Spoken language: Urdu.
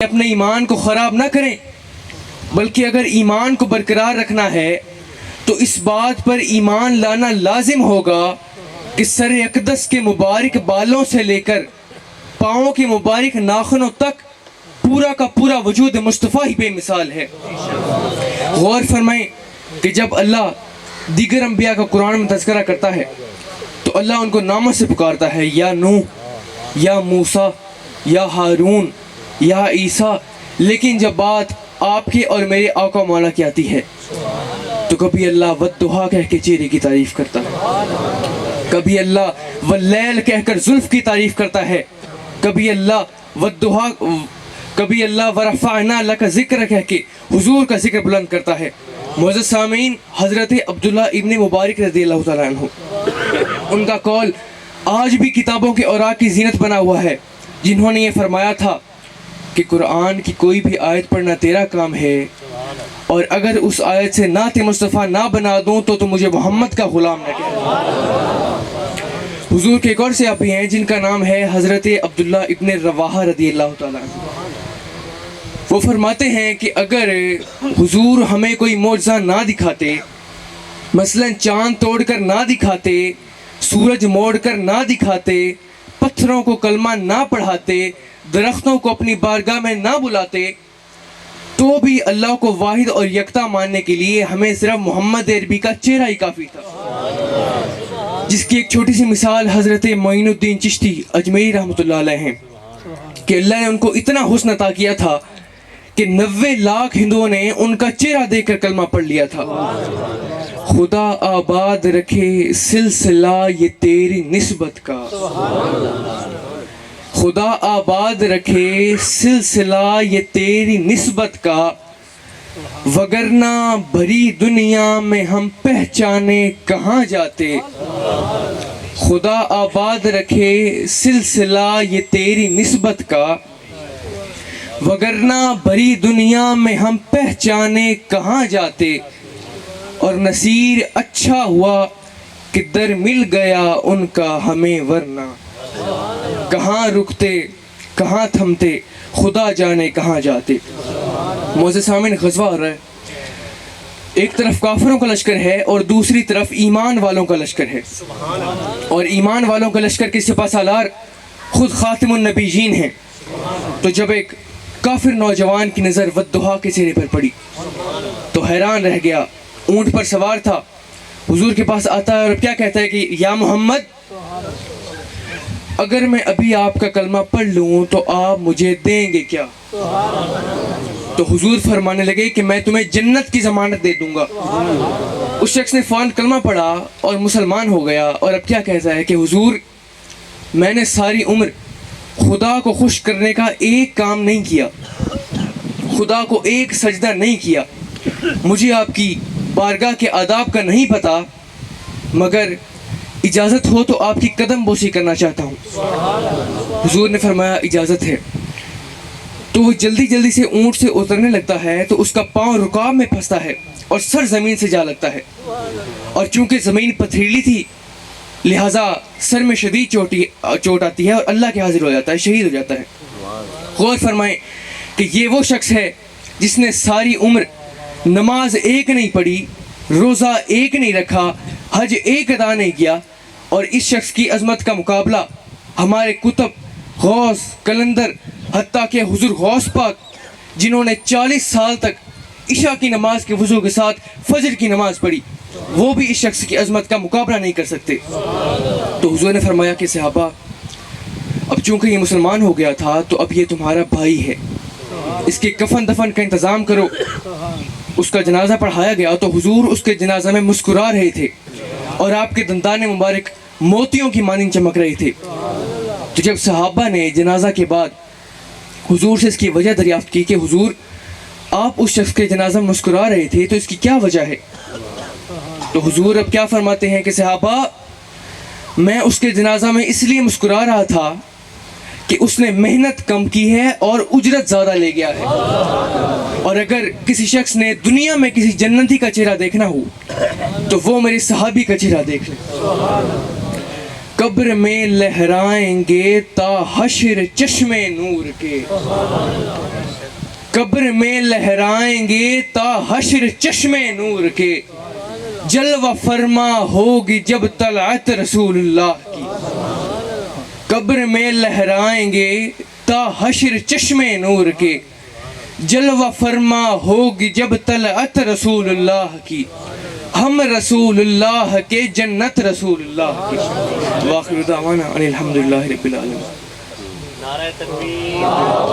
اپنے ایمان کو خراب نہ کریں، بلکہ اگر ایمان کو برقرار رکھنا ہے تو اس بات پر ایمان لانا لازم ہوگا کہ سر اقدس کے مبارک بالوں سے لے کر پاؤں کے مبارک ناخنوں تک پورا کا پورا وجود مصطفیٰ ہی بے مثال ہے۔ غور فرمائیں کہ جب اللہ دیگر انبیاء کا قرآن میں تذکرہ کرتا ہے تو اللہ ان کو ناموں سے پکارتا ہے، یا نوح، یا موسیٰ، یا ہارون، یا عیسیٰ، لیکن جب بات آپ کے اور میرے آقا مولا کی آتی ہے تو کبھی اللہ والضحیٰ کہہ کے چہرے کی تعریف کرتا ہے، کبھی اللہ واللیل کہہ کر زلف کی تعریف کرتا ہے، کبھی اللہ والضحیٰ، کبھی اللہ ورفعنا لک ذکر کہہ کے حضور کا ذکر بلند کرتا ہے۔ معزز سامعین، حضرت عبداللہ ابن مبارک رضی اللہ تعالیٰ عنہ، ان کا قول آج بھی کتابوں کے اوراق کی زینت بنا ہوا ہے، جنہوں نے یہ فرمایا تھا کہ قرآن کی کوئی بھی آیت پڑھنا تیرا کام ہے، اور اگر اس آیت سے نعت مصطفیٰ نہ بنا دوں تو مجھے محمد کا غلام نہ کہہ۔ حضور کے ایک اور صحابی ہیں جن کا نام ہے حضرت عبداللہ ابن رواحہ رضی اللہ تعالیٰ عنہ۔ وہ فرماتے ہیں کہ اگر حضور ہمیں کوئی معجزہ نہ دکھاتے، مثلا چاند توڑ کر نہ دکھاتے، سورج موڑ کر نہ دکھاتے، پتھروں کو کلمہ نہ پڑھاتے، درختوں کو اپنی بارگاہ میں نہ بلاتے، تو بھی اللہ کو واحد اور یکتا ماننے کے لیے ہمیں صرف محمد عربی کا چہرہ ہی کافی تھا، جس کی ایک چھوٹی سی مثال حضرت معین الدین چشتی اجمیری رحمۃ اللہ علیہ ہیں کہ اللہ نے ان کو اتنا حسن عطا کیا تھا کہ 90 لاکھ ہندوؤں نے ان کا چہرہ دیکھ کر کلمہ پڑھ لیا تھا۔ خدا آباد رکھے سلسلہ یہ تیری نسبت کا، خدا آباد رکھے سلسلہ یہ تیری نسبت کا، وگرنہ بھری دنیا میں ہم پہچانے کہاں جاتے۔ خدا آباد رکھے سلسلہ یہ تیری نسبت کا، وگرنہ بھری دنیا میں ہم پہچانے کہاں جاتے۔ اور نصیر اچھا ہوا کہ در مل گیا ان کا ہمیں، ورنہ کہاں رکتے کہاں تھمتے، خدا جانے کہاں جاتے۔ معزز سامعین، غزوہ ہو رہا ہے، ایک طرف کافروں کا لشکر ہے اور دوسری طرف ایمان والوں کا لشکر ہے، اور ایمان والوں کا لشکر کے سپہ سالار خود خاتم النبیین ہیں۔ تو جب ایک کافر نوجوان کی نظر والضحیٰ کے چہرے پر پڑی تو حیران رہ گیا، اونٹ پر سوار تھا، حضور کے پاس آتا ہے اور کیا کہتا ہے کہ یا محمد، اگر میں ابھی آپ کا کلمہ پڑھ لوں تو آپ مجھے دیں گے کیا؟ تو حضور فرمانے لگے کہ میں تمہیں جنت کی ضمانت دے دوں گا۔ اس شخص نے فوراً کلمہ پڑھا اور مسلمان ہو گیا، اور اب کیا کہتا ہے کہ حضور، میں نے ساری عمر خدا کو خوش کرنے کا ایک کام نہیں کیا، خدا کو ایک سجدہ نہیں کیا، مجھے آپ کی بارگاہ کے آداب کا نہیں پتا، مگر اجازت ہو تو آپ کی قدم بوسی کرنا چاہتا ہوں۔ حضور نے فرمایا اجازت ہے۔ تو وہ جلدی جلدی سے اونٹ سے اترنے لگتا ہے تو اس کا پاؤں رکاب میں پھنستا ہے اور سر زمین سے جا لگتا ہے، اور چونکہ زمین پتھریلی تھی لہٰذا سر میں شدید چوٹ آتی ہے اور اللہ کے حاضر ہو جاتا ہے، شہید ہو جاتا ہے۔ غور فرمائیں کہ یہ وہ شخص ہے جس نے ساری عمر نماز ایک نہیں پڑھی، روزہ ایک نہیں رکھا، حج ایک ادا نہیں کیا، اور اس شخص کی عظمت کا مقابلہ ہمارے کتب، غوث، کلندر، حتیٰ کہ حضور غوث پاک جنہوں نے 40 سال تک عشاء کی نماز کے وضو کے ساتھ فجر کی نماز پڑھی، وہ بھی اس شخص کی عظمت کا مقابلہ نہیں کر سکتے۔ تو حضور نے فرمایا کہ صحابہ، اب چونکہ یہ مسلمان ہو گیا تھا تو اب یہ تمہارا بھائی ہے، اس کے کفن دفن کا انتظام کرو۔ اس کا جنازہ پڑھایا گیا تو حضور اس کے جنازہ میں مسکرا رہے تھے اور آپ کے دندان مبارک موتیوں کی مانند چمک رہے تھے۔ تو جب صحابہ نے جنازہ کے بعد حضور سے اس کی وجہ دریافت کی کہ حضور، آپ اس شخص کے جنازہ میں مسکرا رہے تھے تو اس کی کیا وجہ ہے؟ تو حضور اب کیا فرماتے ہیں کہ صحابہ، میں اس کے جنازہ میں اس لیے مسکرا رہا تھا کہ اس نے محنت کم کی ہے اور اجرت زیادہ لے گیا ہے، اور اگر کسی شخص نے دنیا میں کسی جنتی کا چہرہ دیکھنا ہو تو وہ میرے صحابی کا چہرہ دیکھ لے۔ قبر میں لہرائیں گے تا حشر چشمے نور کے، قبر میں لہرائیں گے تا حشر چشمے نور کے، جلوہ فرما ہوگی جب طلعت رسول اللہ کی، قبر میں لہرائیں گے تا حشر چشمے نور کے، جلوہ فرما ہوگی جب طلعت رسول اللہ کی، ہم رسول اللہ کے جنت رسول اللہ کی۔ وآخر دعوانا ان الحمدللہ رب العالمین۔ نعرہ تکبیر۔